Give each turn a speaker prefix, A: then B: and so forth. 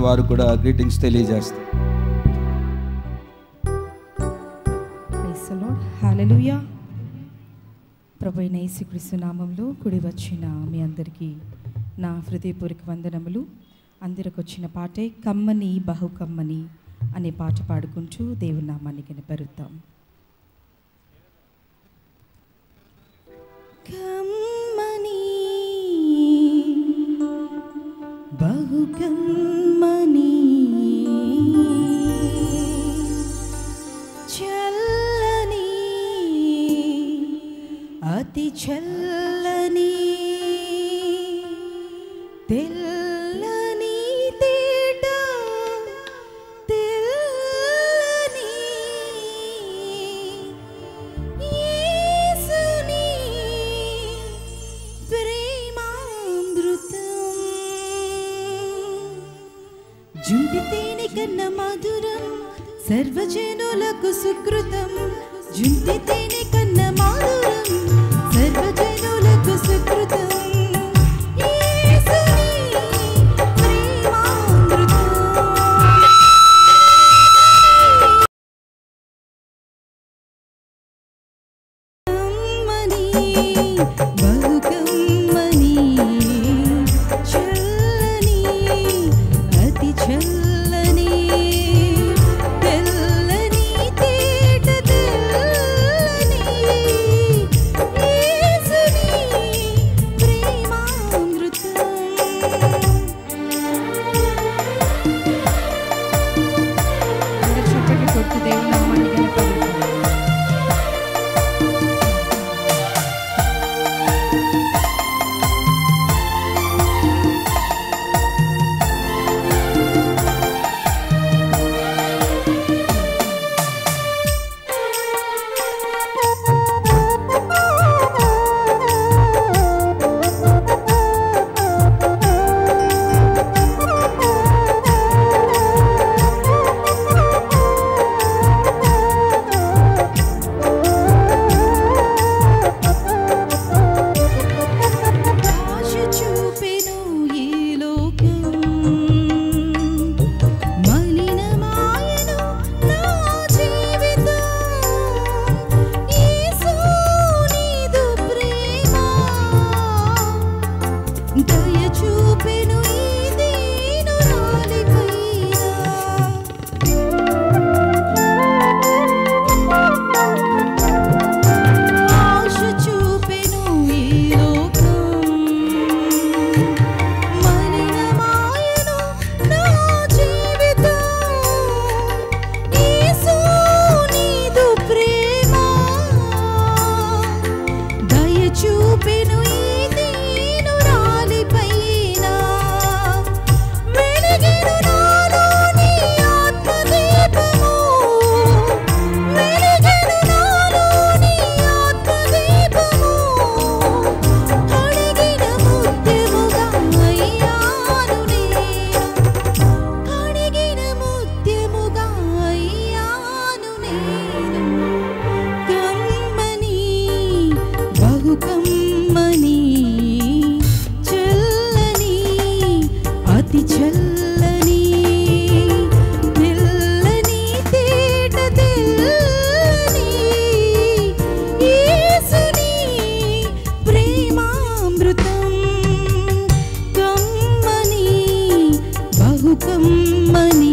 A: వారు కూడా గ్రీటింగ్స్ తెలియజేస్తారు.
B: Praise the lord. హల్లెలూయా. ప్రభువైన యేసుక్రీస్తు నామములో కూడి వచ్చిన మీ అందరికీ నా హృదయపూర్వక వందనములు. అందరికి వచ్చిన పాటే కమ్మని బహు కమ్మని అనే పాట పాడుకుంటూ దేవుని నామాన్ని కనపరుద్దాం. కమ్మని బహు కమ్మని చల్లని అతి చల్లని తెల్లని తేట తెల్లని యేసుని ప్రేమామృతం జుంటి తేనె కన్నా మధురం సర్వజనులకు సుకృతం జుంటి తేనె కన్నా మధురం సర్వజనులకు సుకృతం కమ్మని